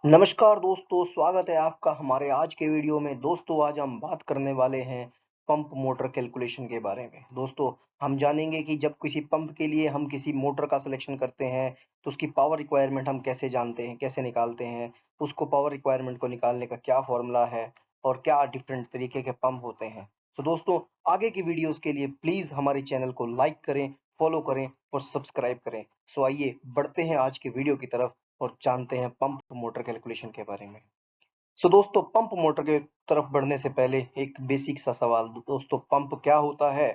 नमस्कार दोस्तों, स्वागत है आपका हमारे आज के वीडियो में। दोस्तों आज हम बात करने वाले हैं पंप मोटर कैलकुलेशन के बारे में। दोस्तों हम जानेंगे कि जब किसी पंप के लिए हम किसी मोटर का सिलेक्शन करते हैं तो उसकी पावर रिक्वायरमेंट हम कैसे जानते हैं, कैसे निकालते हैं, उसको पावर रिक्वायरमेंट को निकालने का क्या फॉर्मूला है और क्या डिफरेंट तरीके के पंप होते हैं। तो दोस्तों आगे की वीडियोस के लिए प्लीज हमारे चैनल को लाइक करें, फॉलो करें और सब्सक्राइब करें। सो आइए बढ़ते हैं आज की वीडियो की तरफ और जानते हैं पंप मोटर कैलकुलेशन के बारे में। सो दोस्तों पंप मोटर के तरफ बढ़ने से पहले एक बेसिक सा सवाल। दोस्तों पंप क्या होता है?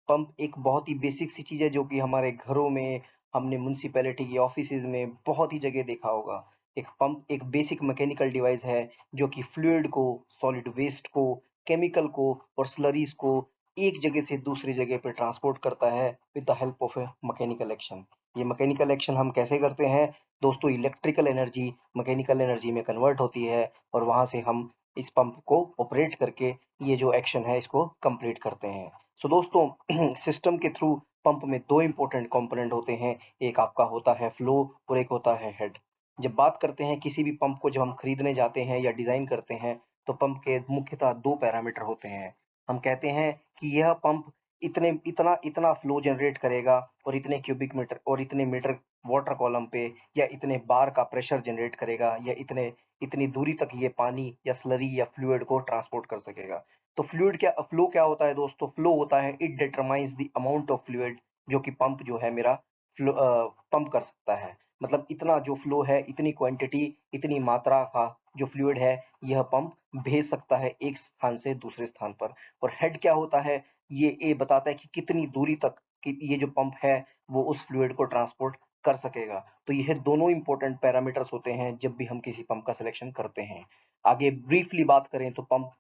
पंप एक बहुत ही बेसिक सी चीज है जो कि हमारे घरों में, हमने म्युनिसिपैलिटी की ऑफिसेज में बहुत ही जगह देखा होगा। एक पंप एक बेसिक मैकेनिकल डिवाइस है जो कि फ्लूइड को, सॉलिड वेस्ट को, केमिकल को और स्लरीज को एक जगह से दूसरी जगह पे ट्रांसपोर्ट करता है with the help of A mechanical action. ये मैकेनिकल एक्शन हम कैसे करते हैं? दोस्तों इलेक्ट्रिकल एनर्जी मैकेनिकल एनर्जी में कन्वर्ट होती है और वहां से हम इस पंप को ऑपरेट करके ये जो एक्शन है इसको कंप्लीट करते हैं। सो दोस्तों सिस्टम के थ्रू पंप में दो इंपॉर्टेंट कंपोनेंट होते हैं, एक आपका होता है फ्लो और एक होता है हेड। जब बात करते हैं किसी भी पंप को, जब हम खरीदने जाते हैं या डिजाइन करते हैं तो पंप के मुख्यतः दो पैरामीटर होते हैं। हम कहते हैं कि यह पंप इतने इतना इतना फ्लो जनरेट करेगा और इतने क्यूबिक मीटर और इतने मीटर वाटर कॉलम पे, या इतने बार का प्रेशर जनरेट करेगा, या इतने इतनी दूरी तक ये पानी या स्लरी या फ्लूइड को ट्रांसपोर्ट कर सकेगा। तो फ्लो क्या होता है दोस्तों? फ्लो होता है it determines the amount of fluid जो कि पंप जो है मेरा पंप कर सकता है। मतलब इतना जो फ्लो है, इतनी क्वांटिटी, इतनी मात्रा का जो फ्लूइड है यह पंप भेज सकता है एक स्थान से दूसरे स्थान पर। और हेड क्या होता है? ये बताता है कि कितनी दूरी तक कि ये जो पंप है वो उस फ्लूइड को ट्रांसपोर्ट कर सकेगा। तो यह दोनों इंपॉर्टेंट पैरामीटर्स होते हैं जब भी हम किसी पंप का सिलेक्शन करते हैं। आगे ब्रीफली बात करें तो पंप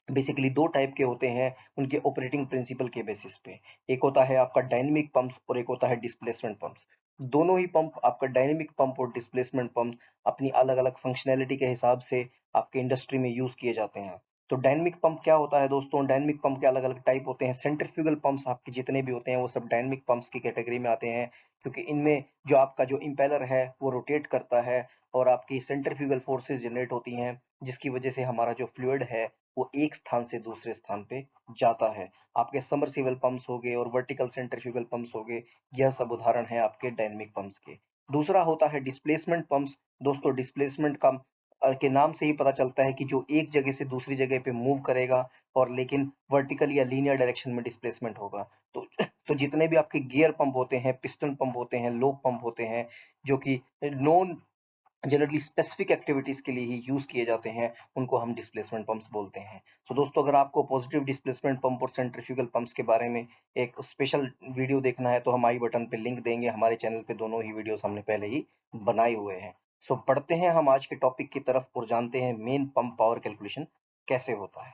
बेसिकली दो टाइप के होते हैं उनके ऑपरेटिंग प्रिंसिपल के बेसिस पे। एक होता है आपका डायनेमिक पंप्स और एक होता है डिस्प्लेसमेंट पंप्स। दोनों ही पंप, आपका डायनेमिक पंप और डिस्प्लेसमेंट पंप्स, अपनी अलग अलग फंक्शनैलिटी के हिसाब से आपके इंडस्ट्री में यूज किए जाते हैं। तो डायनेमिक पंप क्या होता है दोस्तों? डायनेमिक पंप के अलग अलग टाइप होते हैं। सेंट्रीफ्यूगल पंप्स आपके जितने भी होते हैं वो सब डायनेमिक पंप्स की कैटेगरी में आते हैं, क्योंकि इनमें जो आपका जो इंपेलर है वो रोटेट करता है और आपकी सेंट्रीफ्यूगल फोर्सेस जनरेट होती हैं, जिसकी वजह से हमारा जो फ्लूइड है वो एक स्थान से दूसरे स्थान पे जाता है। आपके सबमर्सिबल पंप्स हो गए और वर्टिकल सेंट्रीफ्यूगल पंप्स हो गए, यह सब उदाहरण है आपके डायनेमिक पंप्स के। दूसरा होता है डिस्प्लेसमेंट पंप्स। दोस्तों डिस्प्लेसमेंट का के नाम से ही पता चलता है कि जो एक जगह से दूसरी जगह पे मूव करेगा और लेकिन वर्टिकल या लीनियर डायरेक्शन में डिस्प्लेसमेंट होगा। तो तो जितने भी आपके गियर पंप होते हैं, पिस्टन पंप होते हैं, लोक पंप होते हैं, जो कि नॉन जनरली स्पेसिफिक एक्टिविटीज के लिए ही यूज किए जाते हैं, उनको हम डिस्प्लेसमेंट पंप्स बोलते हैं। तो दोस्तों अगर आपको पॉजिटिव डिस्प्लेसमेंट पंप और सेंट्रीफ्यूगल पंप्स के बारे में एक स्पेशल वीडियो देखना है तो हम आई बटन पे लिंक देंगे, हमारे चैनल पे दोनों ही वीडियोस हमने पहले ही बनाए हुए हैं। सो पढ़ते हैं हम आज के टॉपिक की तरफ और जानते हैं मेन पंप पावर कैलकुलेशन कैसे होता है।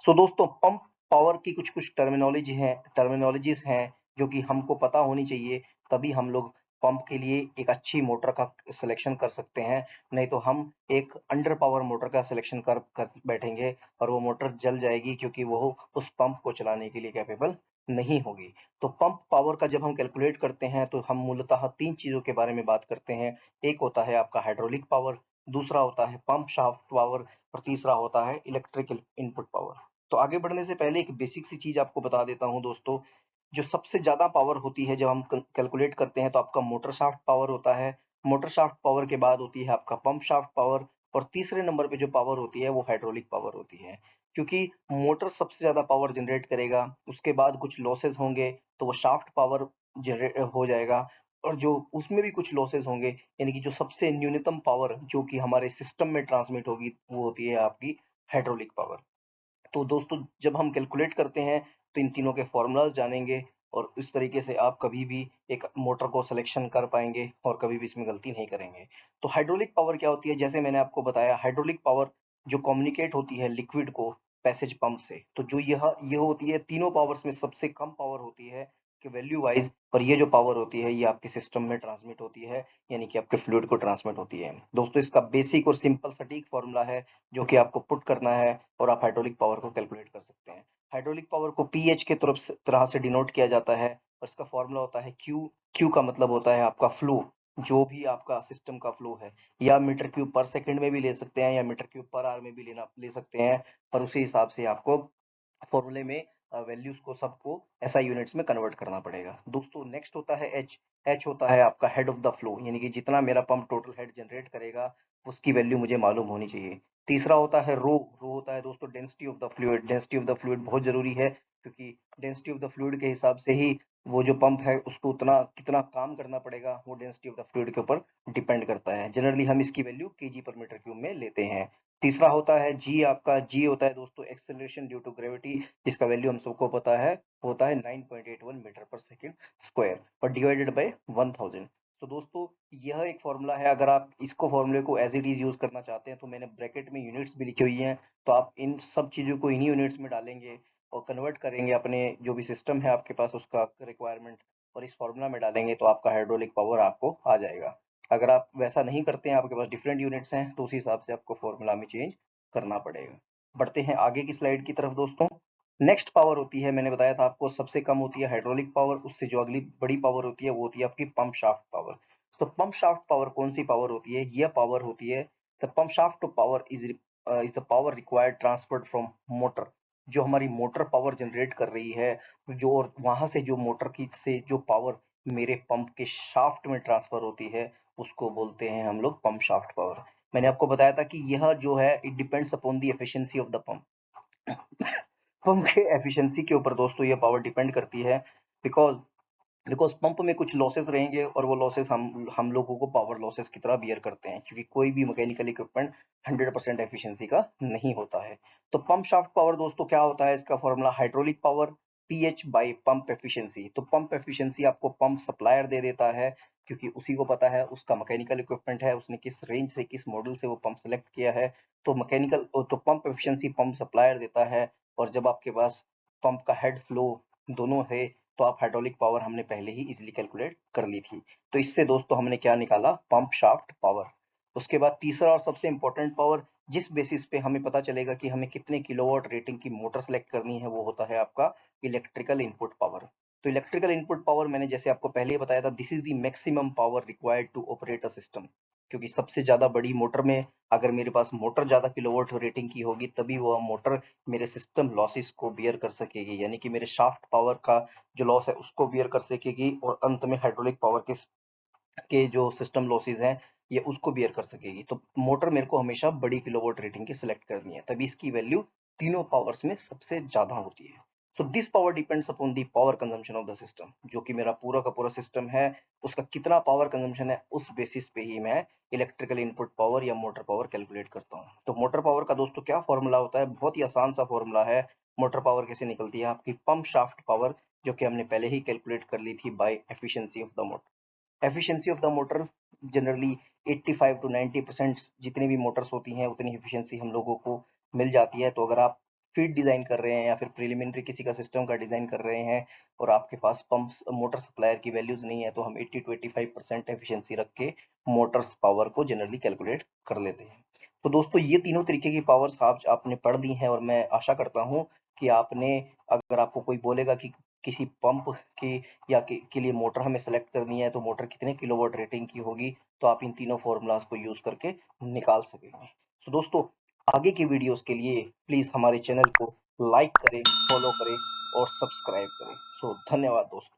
सो दोस्तों पंप पावर की कुछ कुछ टर्मिनोलॉजीज हैं जो कि हमको पता होनी चाहिए, तभी हम लोग पंप के लिए एक अच्छी मोटर का सिलेक्शन कर सकते हैं। नहीं तो हम एक अंडर पावर मोटर का सिलेक्शन कर बैठेंगे और वो मोटर जल जाएगी, क्योंकि वो उस पंप को चलाने के लिए कैपेबल नहीं होगी। तो पंप पावर का जब हम कैलकुलेट करते हैं तो हम मूलतः तीन चीजों के बारे में बात करते हैं। एक होता है आपका हाइड्रोलिक पावर, दूसरा होता है पंप शाफ्ट पावर और तीसरा होता है इलेक्ट्रिकल इनपुट पावर। तो आगे बढ़ने से पहले एक बेसिक सी चीज आपको बता देता हूं दोस्तों। जो सबसे ज्यादा पावर होती है जब हम कैलकुलेट करते हैं तो आपका मोटर शाफ्ट पावर होता है। मोटर शाफ्ट पावर के बाद होती है आपका पंप शाफ्ट पावर और तीसरे नंबर पे जो पावर होती है वो हाइड्रोलिक पावर होती है। क्योंकि मोटर सबसे ज्यादा पावर जनरेट करेगा, उसके बाद कुछ लॉसेस होंगे तो वो शाफ्ट पावर जनरेट हो जाएगा। और जो उसमें भी कुछ लॉसेस होंगे, यानी कि जो सबसे न्यूनतम पावर जो कि हमारे सिस्टम में ट्रांसमिट होगी वो होती है आपकी हाइड्रोलिक पावर। तो दोस्तों जब हम कैलकुलेट करते हैं तो इन तीनों के फॉर्मूलाज जानेंगे और इस तरीके से आप कभी भी एक मोटर को सिलेक्शन कर पाएंगे और कभी भी इसमें गलती नहीं करेंगे। तो हाइड्रोलिक पावर क्या होती है? जैसे मैंने आपको बताया, हाइड्रोलिक पावर जो कम्युनिकेट होती है लिक्विड को पैसेज पंप से, तो जो यह होती है तीनों पावर्स में सबसे कम पावर होती है कि वैल्यू वाइज, और ये जो पावर होती है ये आपके सिस्टम में ट्रांसमिट होती है, यानी कि आपके फ्लूइड को ट्रांसमिट होती है। दोस्तों इसका बेसिक और सिंपल सटीक फॉर्मूला है जो कि आपको पुट करना है और आप हाइड्रोलिक पावर को कैलकुलेट कर सकते हैं। हाइड्रोलिक पावर को पीएच के तरह से डिनोट किया जाता है और इसका फॉर्मूला होता है क्यू। क्यू का मतलब होता है आपका फ्लो, जो भी आपका सिस्टम का फ्लो है, या मीटर क्यूब पर सेकंड में भी ले सकते हैं या मीटर क्यूब पर आवर में भी ले सकते हैं, और उसी हिसाब से आपको फॉर्मूले में वैल्यूज को सबको एसआई यूनिट्स में कन्वर्ट करना पड़ेगा। दोस्तों नेक्स्ट होता है एच। एच होता है आपका हेड ऑफ द फ्लो, यानी कि जितना मेरा पंप टोटल हेड जनरेट करेगा उसकी वैल्यू मुझे मालूम होनी चाहिए। तीसरा होता है रो। रो होता है दोस्तों density of the fluid. Density of the fluid बहुत जरूरी है, क्योंकि डेंसिटी ऑफ द फ्लूइड के हिसाब से ही वो जो पंप है उसको उतना कितना काम करना पड़ेगा, वो डेंसिटी ऑफ द फ्लूइड के ऊपर डिपेंड करता है। जनरली हम इसकी वैल्यू केजी पर मीटर क्यूब में लेते हैं। तीसरा होता है जी। आपका जी होता है दोस्तों एक्सेलरेशन ड्यू टू ग्रेविटी, जिसका वैल्यू हम सबको पता है होता है 9.81 मीटर पर सेकेंड स्क्वायर और डिवाइडेड बाय 1000। तो दोस्तों यह एक फॉर्मूला है। अगर आप इसको फॉर्मूले को एज इट इज यूज करना चाहते हैं तो मैंने ब्रैकेट में यूनिट्स भी लिखी हुई हैं, तो आप इन सब चीजों को इन्हीं यूनिट्स में डालेंगे और कन्वर्ट करेंगे अपने जो भी सिस्टम है आपके पास उसका रिक्वायरमेंट, और इस फॉर्मूला में डालेंगे तो आपका हाइड्रोलिक पावर आपको आ जाएगा। अगर आप वैसा नहीं करते हैं, आपके पास डिफरेंट यूनिट्स हैं, तो उसी हिसाब से आपको फॉर्मूला में चेंज करना पड़ेगा। बढ़ते हैं आगे की स्लाइड की तरफ दोस्तों। नेक्स्ट पावर होती है, मैंने बताया था आपको सबसे कम होती है हाइड्रोलिक पावर, उससे जो अगली बड़ी पावर होती है वो होती है आपकी पंप शाफ्ट पावर। तो पंप शाफ्ट पावर कौन सी पावर होती है? यह पावर होती है the pump shaft power is the power required transferred from motor. जो हमारी मोटर पावर जनरेट कर रही है, जो और वहां से जो मोटर की से जो पावर मेरे पंप के शाफ्ट में ट्रांसफर होती है, उसको बोलते हैं हम लोग पंप शाफ्ट पावर। मैंने आपको बताया था कि यह जो है it depends upon the efficiency of the pump. Pump के एफिशिएंसी के ऊपर दोस्तों ये पावर डिपेंड करती है, बिकॉज बिकॉज पंप में कुछ लॉसेस रहेंगे और वो लॉसेस हम लोगों को पावर लॉसेस की तरह बियर करते हैं, क्योंकि कोई भी मैकेनिकल इक्विपमेंट 100% एफिशिएंसी का नहीं होता है। तो पंप शाफ्ट पावर दोस्तों क्या होता है? इसका formula hydraulic power pH bye pump efficiency. तो पंप एफिशिएंसी आपको पंप सप्लायर दे देता है, क्योंकि उसी को पता है उसका मैकेनिकल इक्विपमेंट है, उसने किस रेंज से किस मॉडल से वो पंप सेलेक्ट किया है। तो पंप एफिशिएंसी पंप सप्लायर देता है। और जब आपके पास पंप का हेड फ्लो दोनों है, तो आप हाइड्रोलिक पावर हमने पहले ही इजीली कैलकुलेट कर ली थी। तो इससे दोस्तों हमने क्या निकाला? Pump shaft power. उसके बाद तीसरा और सबसे इंपॉर्टेंट पावर, जिस बेसिस पे हमें पता चलेगा कि हमें कितने किलोवाट रेटिंग की मोटर सेलेक्ट करनी है, वो होता है आपका इलेक्ट्रिकल इनपुट पावर। तो इलेक्ट्रिकल इनपुट पावर मैंने जैसे आपको पहले ही बताया था, this is the maximum power required to operate a system. क्योंकि सबसे ज्यादा बड़ी मोटर में अगर मेरे पास मोटर ज्यादा किलोवाट रेटिंग की होगी, तभी वो मोटर मेरे सिस्टम लॉसेस को बियर कर सकेगी, यानी कि मेरे शाफ्ट पावर का जो लॉस है उसको बियर कर सकेगी, और अंत में हाइड्रोलिक पावर के जो सिस्टम लॉसेस हैं ये उसको बियर कर सकेगी। तो मोटर मेरे को हमेशा बड़ी किलोवाट रेटिंग की सिलेक्ट करनी है, तभी इसकी वैल्यू तीनों पावर्स में सबसे ज्यादा होती है। So this power depends upon the power consumption of the system. जो कि मेरा पूरा का पूरा सिस्टम है उसका कितना पावर कंजम्पशन है, उस बेसिस पे ही मैं इलेक्ट्रिकल इनपुट पावर या मोटर पावर कैलकुलेट करता हूँ। तो मोटर पावर का दोस्तों क्या फॉर्मूला होता है? बहुत ही आसान सा फॉर्मूला है। मोटर पावर कैसे निकलती है? आपकी पंप शाफ्ट पावर, जो कि हमने पहले ही कैलकुलेट कर ली थी by efficiency of the motor. Efficiency of the motor generally 85 to 90% जितनी भी मोटर्स होती हैं उतनी एफिशिएंसी हम लोगों को मिल जाती है। तो अगर आप फीड डिजाइन कर रहे हैं या फिर प्रिलिमिनरी किसी का सिस्टम का डिजाइन कर रहे हैं और आपके पास पंप्स मोटर सप्लायर की वैल्यूज नहीं है, तो हम 80 टू 85% एफिशिएंसी रख के मोटर्स पावर को जनरली कैलकुलेट कर लेते हैं। तो दोस्तों ये तीनों तरीके की पावर्स आपने पढ़ ली हैं, और मैं आशा करता हूं कि आपने, अगर आपको कोई बोलेगा कि किसी पंप की या के लिए मोटर हमें सेलेक्ट करनी है तो मोटर कितने किलोवाट रेटिंग की होगी, तो आप इन तीनों फॉर्मूलाज को यूज करके निकाल सकेंगे। तो दोस्तों आगे की वीडियोस के लिए प्लीज हमारे चैनल को लाइक करें, फॉलो करें और सब्सक्राइब करें। सो धन्यवाद दोस्तों।